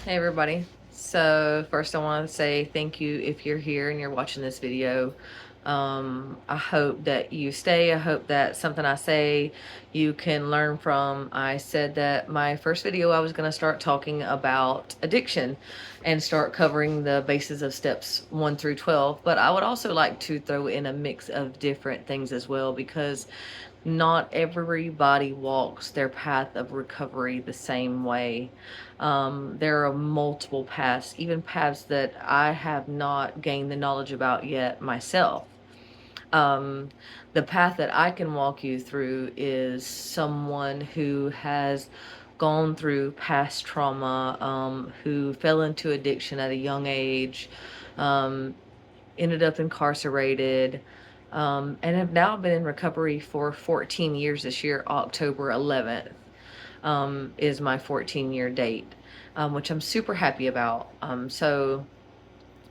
Hey everybody. So first I want to say thank you if you're here and you're watching this video. I hope that you stay. I hope that something I say you can learn from. I said that my first video I was going to start talking about addiction and start covering the bases of steps 1 through 12, but I would also like to throw in a mix of different things as well because not everybody walks their path of recovery the same way. There are multiple paths, even paths that I have not gained the knowledge about yet myself. Um, the path that I can walk you through is someone who has gone through past trauma, who fell into addiction at a young age, um, ended up incarcerated, and have now been in recovery for 14 years this year. October 11th is my 14-year date, which I'm super happy about. So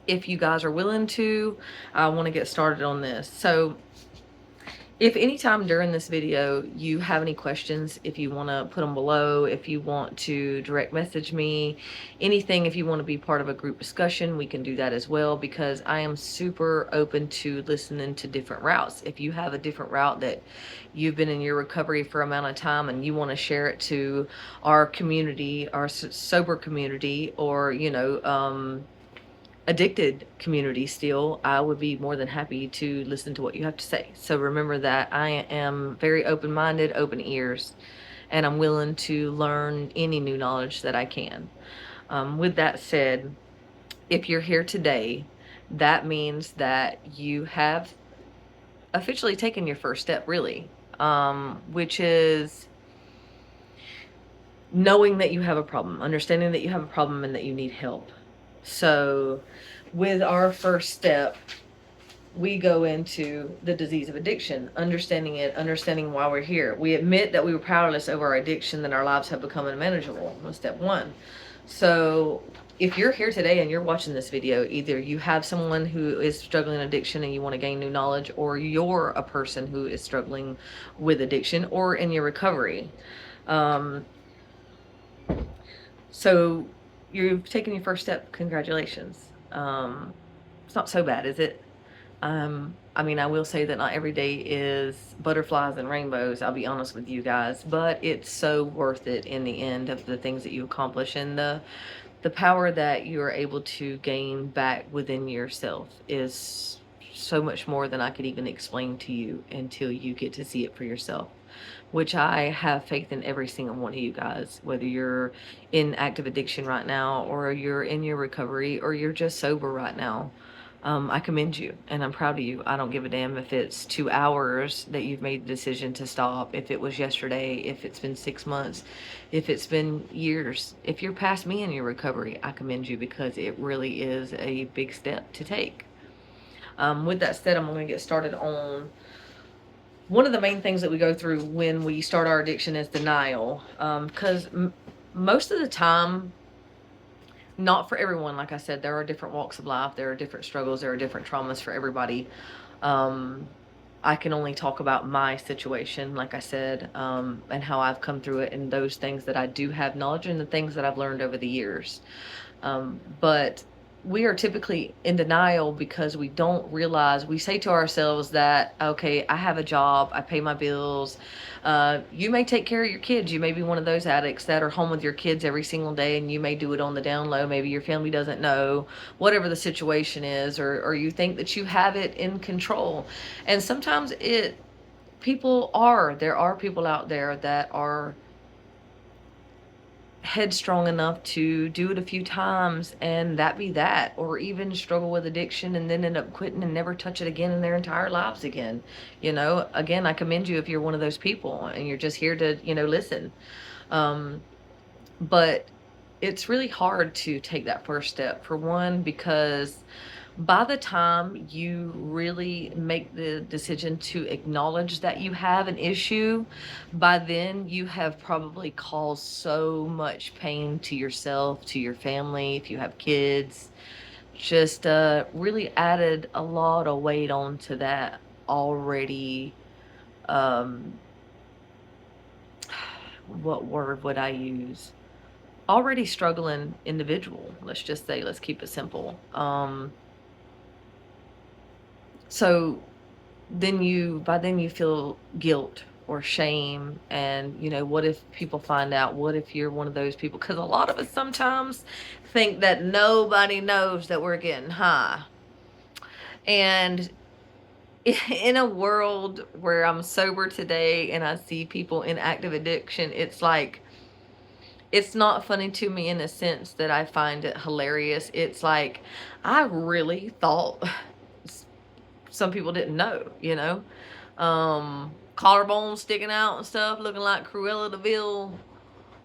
if you guys are willing to, I want to get started on this. So if anytime during this video you have any questions, if you want to put them below, if you want to direct message me, anything, if you want to be part of a group discussion, we can do that as well, because I am super open to listening to different routes. If you have a different route that you've been in your recovery for amount of time and you want to share it to our community, our sober community, or, addicted community still, I would be more than happy to listen to what you have to say. So remember that I am very open-minded, open ears, and I'm willing to learn any new knowledge that I can. With that said, if you're here today, that means that you have officially taken your first step, really, which is knowing that you have a problem, understanding that you have a problem and that you need help. So with our first step, we go into the disease of addiction, understanding it, understanding why we're here. We admit that we were powerless over our addiction, that our lives have become unmanageable. That's step one. So if you're here today and you're watching this video, either you have someone who is struggling with addiction and you want to gain new knowledge, or you're a person who is struggling with addiction or in your recovery. So you've taken your first step. Congratulations. It's not so bad, is it? I mean, I will say that not every day is butterflies and rainbows, I'll be honest with you guys, but it's so worth it in the end of the things that you accomplish, and the power that you are able to gain back within yourself is so much more than I could even explain to you until you get to see it for yourself, which I have faith in every single one of you guys, whether you're in active addiction right now, or you're in your recovery, or you're just sober right now. I commend you and I'm proud of you. I don't give a damn if it's 2 hours that you've made the decision to stop, if it was yesterday, if it's been 6 months, if it's been years. If you're past me in your recovery, I commend you, because it really is a big step to take. With that said, I'm going to get started on one of the main things that we go through when we start our addiction is denial. Because most of the time, not for everyone, like I said, there are different walks of life, there are different struggles, there are different traumas for everybody. I can only talk about my situation, like I said, and how I've come through it, and those things that I do have knowledge, and the things that I've learned over the years. But we are typically in denial because we don't realize, we say to ourselves that, okay, I have a job, I pay my bills. You may take care of your kids. You may be one of those addicts that are home with your kids every single day, and you may do it on the down low. Maybe your family doesn't know, whatever the situation is, or you think that you have it in control. And sometimes there are people out there that are headstrong enough to do it a few times and that be that, or even struggle with addiction and then end up quitting and never touch it again in their entire lives again. Again, I commend you if you're one of those people and you're just here to, listen. But it's really hard to take that first step, for one, because by the time you really make the decision to acknowledge that you have an issue, by then you have probably caused so much pain to yourself, to your family, if you have kids, just really added a lot of weight onto that already. um what word would I use? already struggling individual. Let's just say, let's keep it simple. So by then you feel guilt or shame, and what if people find out? What if you're one of those people? Because a lot of us sometimes think that nobody knows that we're getting high. And in a world where I'm sober today and I see people in active addiction, it's like, it's not funny to me in a sense that I find it hilarious. It's like, I really thought some people didn't know. Collarbones sticking out and stuff, looking like Cruella de Vil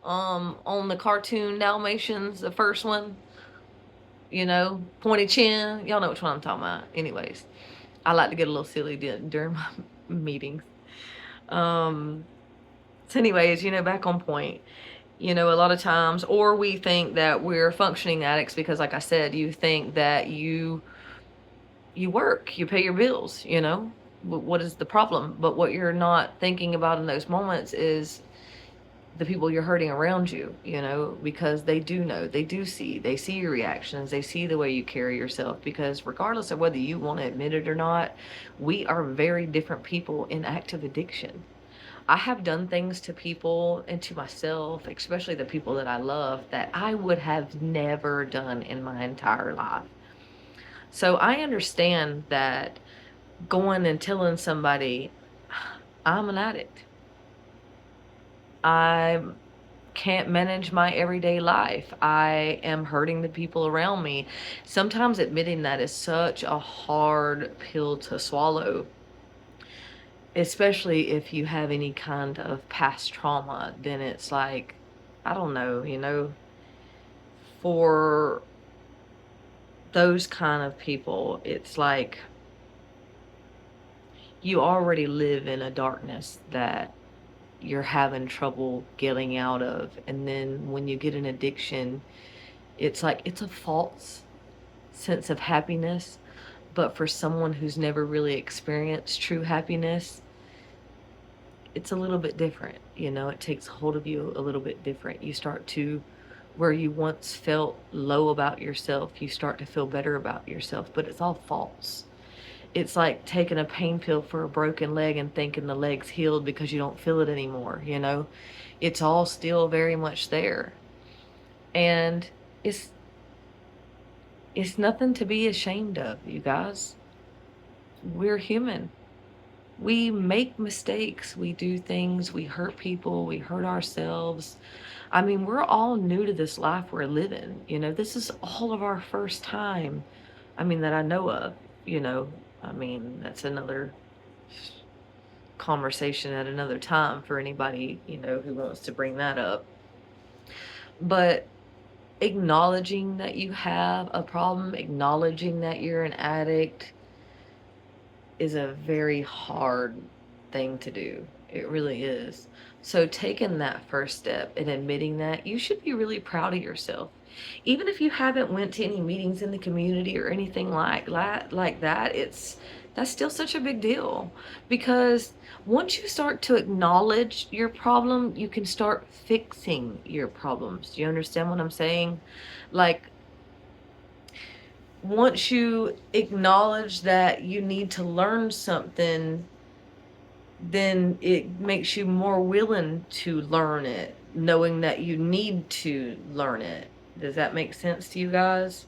on the cartoon Dalmatians, the first one. Pointy chin. Y'all know which one I'm talking about. Anyways, I like to get a little silly during my meetings. So anyways, back on point. A lot of times, or we think that we're functioning addicts because, like I said, you think that you work, you pay your bills, what is the problem? But what you're not thinking about in those moments is the people you're hurting around you, because they do know, they see your reactions, they see the way you carry yourself, because regardless of whether you want to admit it or not, we are very different people in active addiction. I have done things to people and to myself, especially the people that I love, that I would have never done in my entire life. So I understand that going and telling somebody, I'm an addict, I can't manage my everyday life, I am hurting the people around me. Sometimes admitting that is such a hard pill to swallow, especially if you have any kind of past trauma. Then it's like, I don't know, for those kind of people, it's like you already live in a darkness that you're having trouble getting out of. And then when you get an addiction, it's like it's a false sense of happiness. But for someone who's never really experienced true happiness, it's a little bit different. It takes hold of you a little bit different. You start to, where you once felt low about yourself, you start to feel better about yourself, but it's all false. It's like taking a pain pill for a broken leg and thinking the leg's healed because you don't feel it anymore. It's all still very much there. And it's nothing to be ashamed of, you guys. We're human. We make mistakes, we do things, we hurt people, we hurt ourselves. I mean, we're all new to this life we're living. This is all of our first time. I mean, that I know of, I mean, that's another conversation at another time for anybody, who wants to bring that up. But acknowledging that you have a problem, acknowledging that you're an addict, is a very hard thing to do. It really is. So taking that first step and admitting that, you should be really proud of yourself. Even if you haven't went to any meetings in the community or anything like that, that's still such a big deal, because once you start to acknowledge your problem, you can start fixing your problems. Do you understand what I'm saying? Like, once you acknowledge that you need to learn something, then it makes you more willing to learn it, knowing that you need to learn it. Does that make sense to you guys?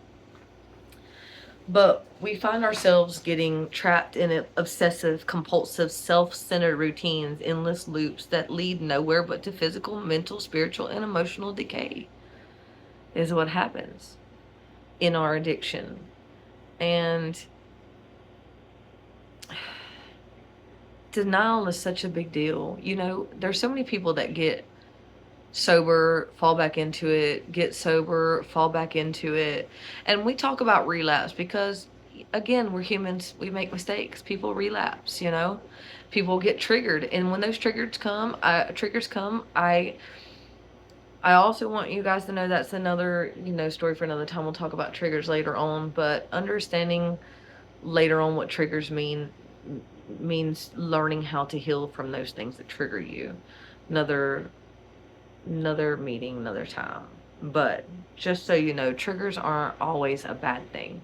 But we find ourselves getting trapped in obsessive, compulsive, self-centered routines, endless loops that lead nowhere but to physical, mental, spiritual, and emotional decay, is what happens in our addiction. And denial is such a big deal. There's so many people that get sober, fall back into it, get sober, fall back into it. And we talk about relapse because, again, we're humans, we make mistakes, people relapse, people get triggered. And when those triggers come, I also want you guys to know that's another, story for another time. We'll talk about triggers later on, but understanding later on what triggers means learning how to heal from those things that trigger you. Another meeting, another time. But just so you know, triggers aren't always a bad thing.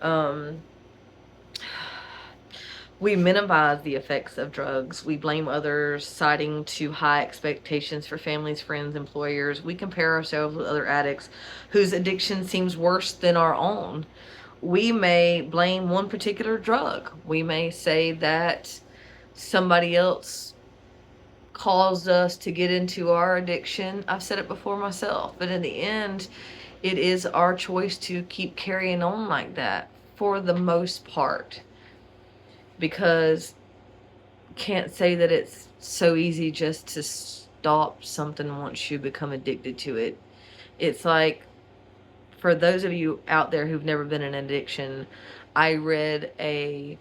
Um, we minimize the effects of drugs. We blame others, citing too high expectations for families, friends, employers. We compare ourselves with other addicts whose addiction seems worse than our own. We may blame one particular drug. We may say that somebody else caused us to get into our addiction. I've said it before myself, but in the end, it is our choice to keep carrying on like that for the most part, because can't say that it's so easy just to stop something once you become addicted to it. It's like, for those of you out there who've never been in addiction, I read a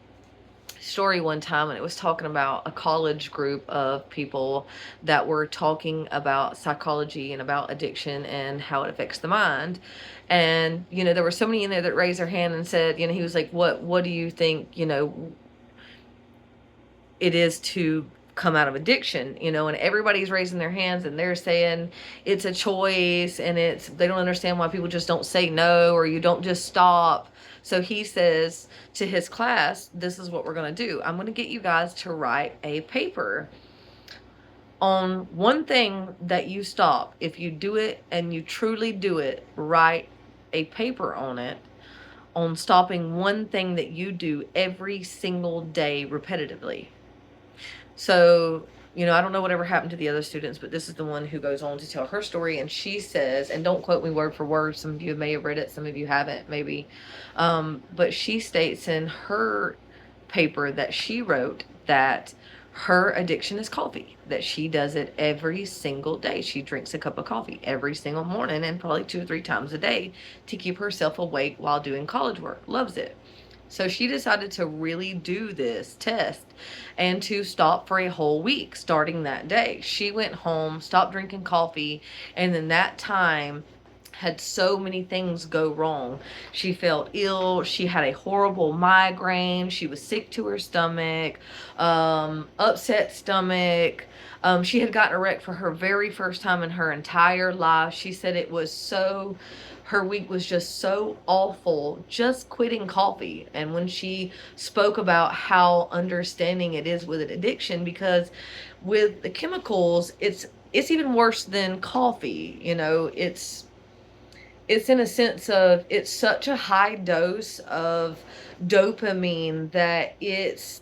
story one time, and it was talking about a college group of people that were talking about psychology and about addiction and how it affects the mind. And there were so many in there that raised their hand and said, he was like, what do you think it is to come out of addiction, and everybody's raising their hands and they're saying it's a choice, and they don't understand why people just don't say no, or you don't just stop. So he says to his class, this is what we're going to do. I'm going to get you guys to write a paper on one thing that you stop. If you do it and you truly do it, write a paper on it, on stopping one thing that you do every single day repetitively. So, I don't know whatever happened to the other students, but this is the one who goes on to tell her story. And she says, and don't quote me word for word, some of you may have read it, some of you haven't, maybe. But she states in her paper that she wrote that her addiction is coffee, that she does it every single day. She drinks a cup of coffee every single morning, and probably 2 or 3 times a day, to keep herself awake while doing college work. Loves it. So she decided to really do this test and to stop for a whole week starting that day. She went home, stopped drinking coffee, and then that time had so many things go wrong. She felt ill. She had a horrible migraine. She was sick to her stomach, upset stomach. She had gotten a wreck for her very first time in her entire life. She said her week was just so awful, just quitting coffee. And when she spoke about how understanding it is with an addiction, because with the chemicals, it's even worse than coffee. It's in a sense of, it's such a high dose of dopamine that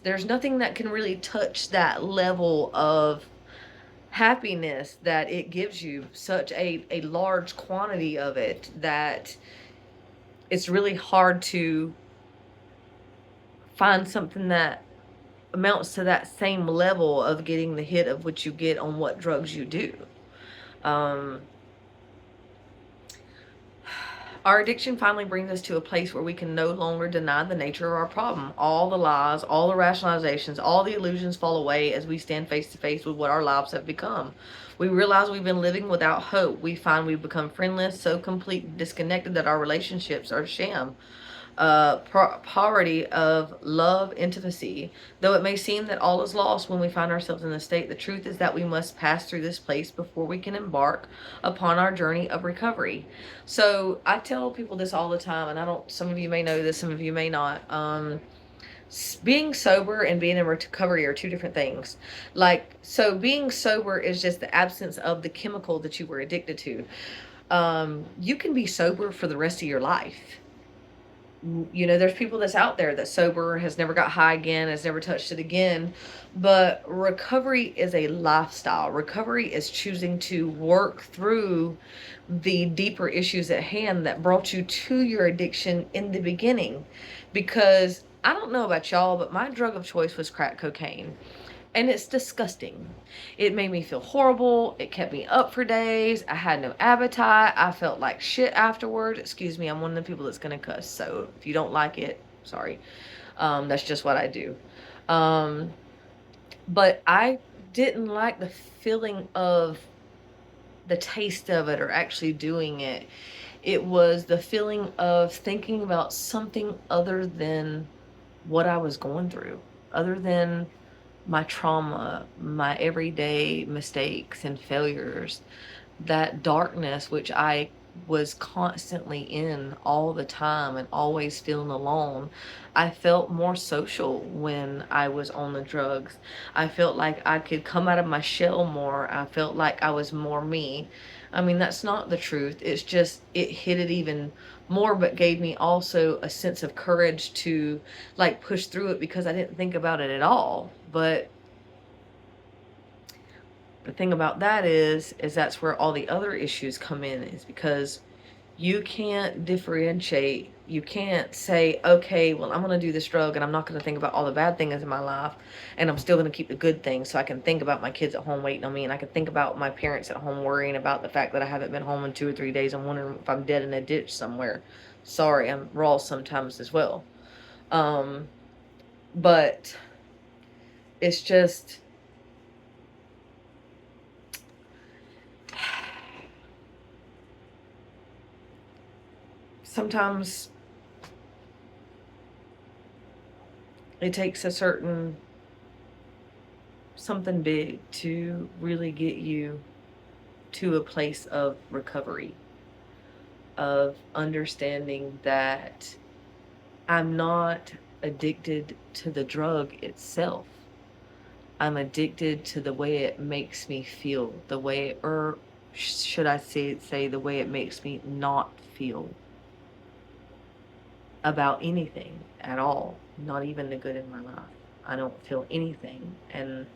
there's nothing that can really touch that level of happiness that it gives you, such a large quantity of it, that it's really hard to find something that amounts to that same level of getting the hit of what you get on what drugs you do. Our addiction finally brings us to a place where we can no longer deny the nature of our problem. All the lies, all the rationalizations, all the illusions fall away as we stand face to face with what our lives have become. We realize we've been living without hope. We find we've become friendless, so completely disconnected that our relationships are a sham. Poverty of love, intimacy. Though it may seem that all is lost when we find ourselves in this state, the truth is that we must pass through this place before we can embark upon our journey of recovery. So I tell people this all the time, and some of you may know this, some of you may not. Being sober and being in recovery are two different things. So being sober is just the absence of the chemical that you were addicted to. You can be sober for the rest of your life. There's people that's out there that's sober, has never got high again, has never touched it again. But recovery is a lifestyle. Recovery is choosing to work through the deeper issues at hand that brought you to your addiction in the beginning. Because I don't know about y'all, but my drug of choice was crack cocaine. And it's disgusting. It made me feel horrible. It kept me up for days. I had no appetite. I felt like shit afterward. Excuse me, I'm one of the people that's going to cuss. So if you don't like it, sorry. That's just what I do. But I didn't like the feeling of the taste of it or actually doing it. It was the feeling of thinking about something other than what I was going through, other than my trauma, my everyday mistakes and failures. that darkness, which I was constantly in all the time and always feeling alone. I felt more social when I was on the drugs. I felt like I could come out of my shell more. I felt like I was more me. I mean, that's not the truth. It's just, it hit it even more, but gave me also a sense of courage to like push through it because I didn't think about it at all. But the thing about that is that's where all the other issues come in, is because you can't differentiate. You can't say, okay, well, I'm going to do this drug and I'm not going to think about all the bad things in my life, and I'm still going to keep the good things so I can think about my kids at home waiting on me, and I can think about my parents at home worrying about the fact that I haven't been home in 2 or 3 days and wondering if I'm dead in a ditch somewhere. Sorry, I'm raw sometimes as well. But it's just, sometimes it takes a certain something big to really get you to a place of recovery, of understanding that I'm not addicted to the drug itself. I'm addicted to the way it makes me feel, the way, or should I say the way it makes me not feel about anything at all, not even the good in my life. I don't feel anything. And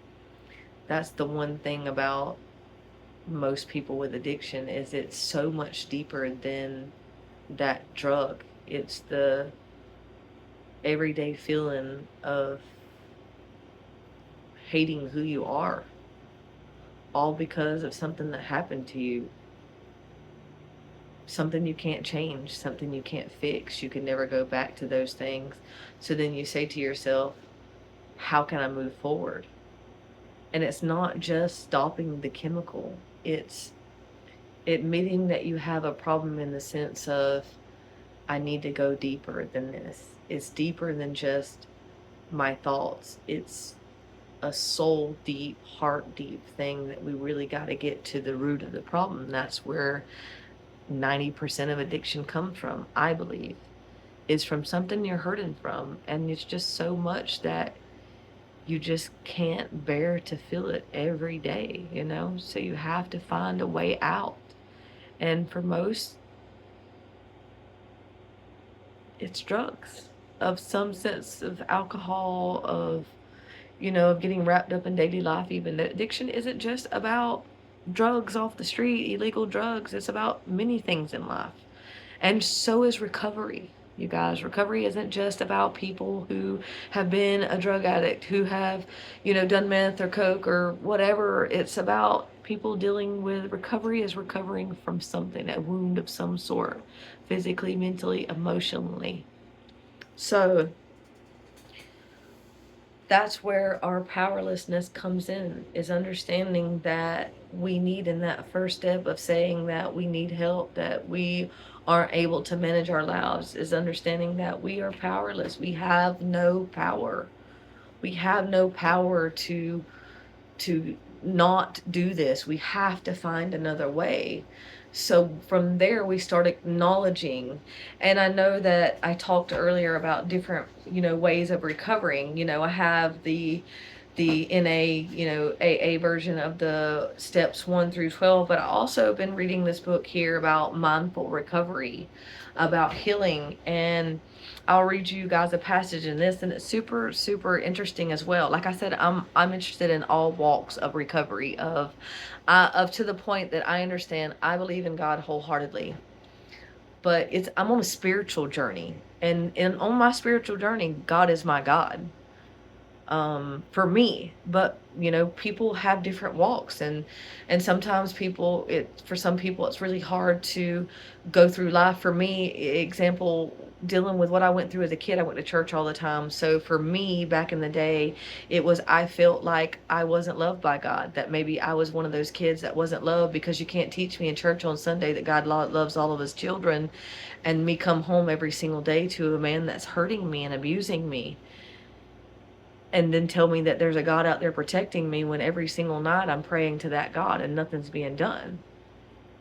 that's the one thing about most people with addiction, is it's so much deeper than that drug. It's the everyday feeling of hating who you are, all because of something that happened to you, something you can't change, something you can't fix. You can never go back to those things. So then you say to yourself, how can I move forward? And it's not just stopping the chemical, it's admitting that you have a problem in the sense of, I need to go deeper than this. It's deeper than just my thoughts. It's a soul deep, heart deep thing that we really got to get to the root of the problem. That's where 90% of addiction comes from, I believe, is from something you're hurting from. And it's just so much that you just can't bear to feel it every day, you know? So you have to find a way out. And for most, it's drugs of some sense, of alcohol, of, of getting wrapped up in daily life. Even the addiction isn't just about drugs off the street, illegal drugs. It's about many things in life. And so is recovery. You guys, recovery isn't just about people who have been a drug addict, who have, done meth or coke or whatever. It's about people dealing with recovery, is recovering from something, a wound of some sort, physically, mentally, emotionally. So that's where our powerlessness comes in, is understanding that we need, in that first step of saying that we need help, that we aren't able to manage our lives, is understanding that we are powerless. We have no power. We have no power to not do this. We have to find another way. So from there, we start acknowledging. And I know that I talked earlier about different, ways of recovering. I have the NA, AA version of the steps 1 through 12, but I also been reading this book here about mindful recovery, about healing. And I'll read you guys a passage in this, and it's super, super interesting as well. Like I said, I'm interested in all walks of recovery, of to the point that I understand I believe in God wholeheartedly. But I'm on a spiritual journey, and on my spiritual journey, God is my God, for me. But people have different walks, and sometimes for some people it's really hard to go through life. For me, example, dealing with what I went through as a kid, I went to church all the time. So for me, back in the day, it was, I felt like I wasn't loved by God, that maybe I was one of those kids that wasn't loved, because you can't teach me in church on Sunday that God loves all of his children, and me come home every single day to a man that's hurting me and abusing me, and then tell me that there's a God out there protecting me, when every single night I'm praying to that God and nothing's being done.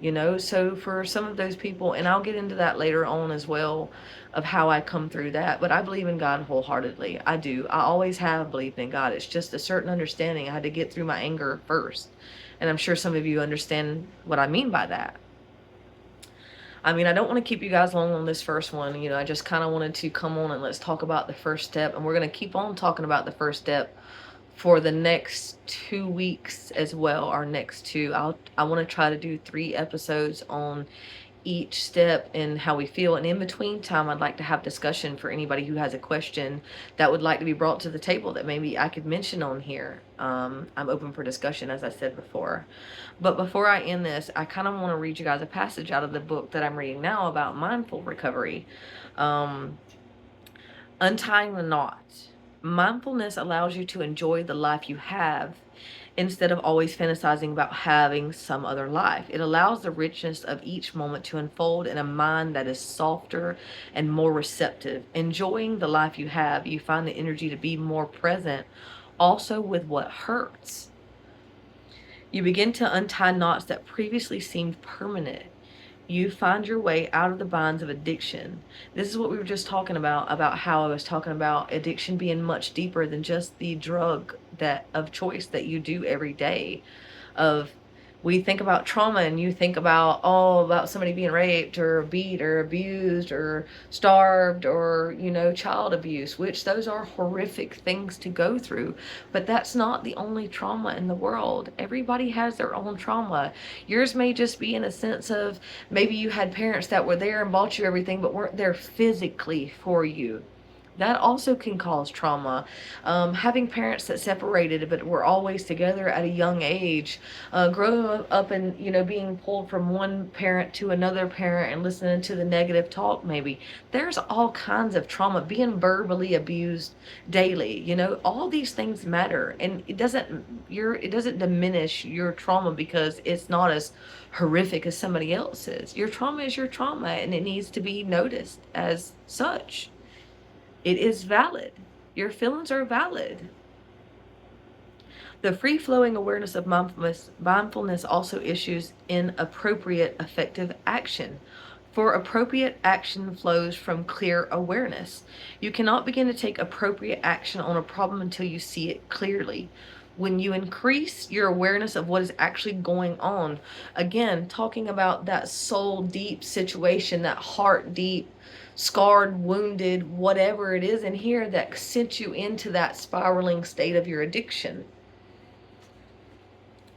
you know. So for some of those people, and I'll get into that later on as well, of how I come through that, but I believe in God wholeheartedly. I do. I always have believed in God. It's just a certain understanding. I had to get through my anger first, and I'm sure some of you understand what I mean by that. I mean, I don't want to keep you guys long on this first one. You know, I just kind of wanted to come on and let's talk about the first step. And we're going to keep on talking about the first step for the next 2 weeks as well. Our next two. I want to try to do 3 episodes on each step and how we feel. And in between time, I'd like to have discussion for anybody who has a question that would like to be brought to the table that maybe I could mention on here. I'm open for discussion, as I said before. But before I end this, I kind of want to read you guys a passage out of the book that I'm reading now about mindful recovery. Untying the knot. Mindfulness allows you to enjoy the life you have instead of always fantasizing about having some other life. It allows the richness of each moment to unfold in a mind that is softer and more receptive. Enjoying the life you have, you find the energy to be more present also with what hurts. You begin to untie knots that previously seemed permanent. You find your way out of the binds of addiction. This is what we were just talking about how I was talking about addiction being much deeper than just the drug that of choice that you do every day. Of we think about trauma and you think about about somebody being raped or beat or abused or starved or, you know, child abuse, which those are horrific things to go through. But that's not the only trauma in the world. Everybody has their own trauma. Yours may just be in a sense of maybe you had parents that were there and bought you everything but weren't there physically for you. That also can cause trauma. Having parents that separated but were always together at a young age, growing up and, you know, being pulled from one parent to another parent and listening to the negative talk maybe. There's all kinds of trauma. Being verbally abused daily, you know, all these things matter. And it doesn't diminish your trauma because it's not as horrific as somebody else's. Your trauma is your trauma and it needs to be noticed as such. It is valid. Your feelings are valid. The free-flowing awareness of mindfulness also issues in appropriate effective action. For appropriate action flows from clear awareness. You cannot begin to take appropriate action on a problem until you see it clearly. When you increase your awareness of what is actually going on, again, talking about that soul deep situation, that heart deep, scarred, wounded, whatever it is in here that sent you into that spiraling state of your addiction.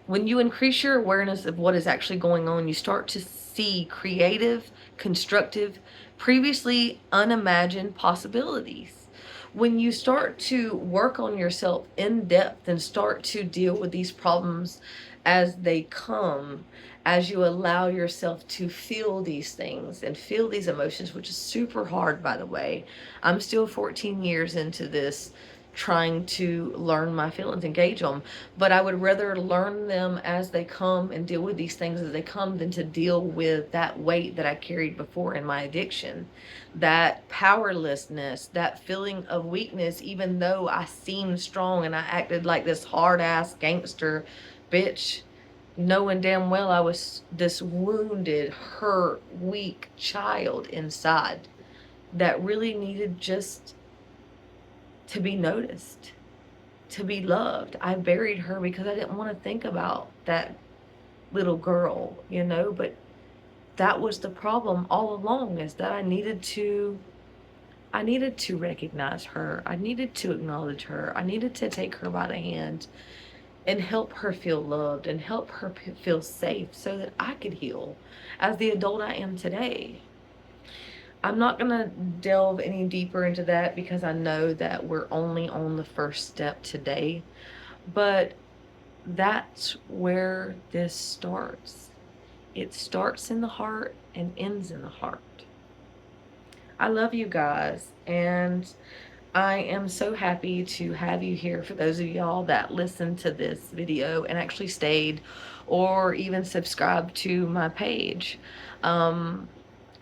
When you increase your awareness of what is actually going on, you start to see creative, constructive, previously unimagined possibilities. When you start to work on yourself in depth and start to deal with these problems as they come, as you allow yourself to feel these things and feel these emotions, which is super hard, by the way. I'm still 14 years into this, trying to learn my feelings, engage them, but I would rather learn them as they come and deal with these things as they come than to deal with that weight that I carried before in my addiction, that powerlessness, that feeling of weakness, even though I seemed strong and I acted like this hard ass gangster bitch, knowing damn well I was this wounded, hurt, weak child inside that really needed just to be noticed, to be loved. I buried her because I didn't want to think about that little girl, you know, but that was the problem all along, is that I needed to recognize her. I needed to acknowledge her. I needed to take her by the hand and help her feel loved and help her feel safe so that I could heal as the adult I am today. I'm not going to delve any deeper into that because I know that we're only on the first step today, but that's where this starts. It starts in the heart and ends in the heart. I love you guys, and I am so happy to have you here. For those of y'all that listened to this video and actually stayed or even subscribed to my page,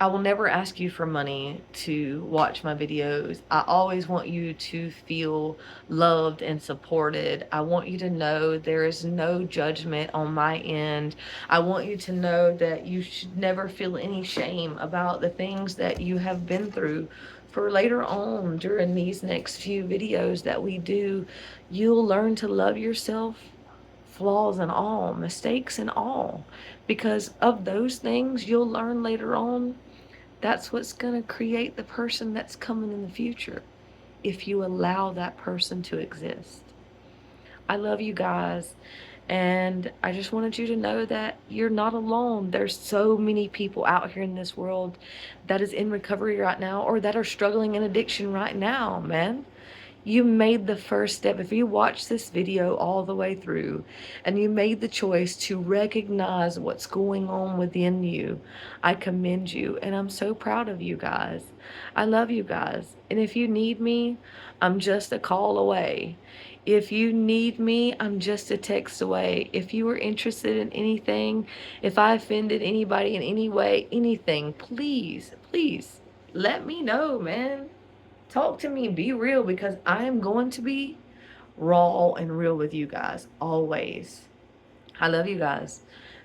I will never ask you for money to watch my videos. I always want you to feel loved and supported. I want you to know there is no judgment on my end. I want you to know that you should never feel any shame about the things that you have been through. For later on during these next few videos that we do, you'll learn to love yourself, flaws and all, mistakes and all. Because of those things, you'll learn later on that's what's going to create the person that's coming in the future if you allow that person to exist. I love you guys. And I just wanted you to know that you're not alone. There's so many people out here in this world that is in recovery right now or that are struggling in addiction right now, man. You made the first step. If you watch this video all the way through and you made the choice to recognize what's going on within you, I commend you and I'm so proud of you guys. I love you guys. And if you need me, I'm just a call away. If you need me, I'm just a text away. If you are interested in anything, if I offended anybody in any way, anything, please, please let me know, man. Talk to me, be real, because I am going to be raw and real with you guys always. I love you guys.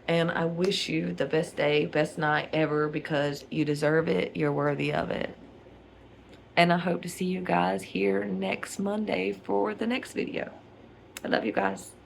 And I wish you the best day, best night ever because you deserve it. You're worthy of it. And I hope to see you guys here next Monday for the next video. I love you guys.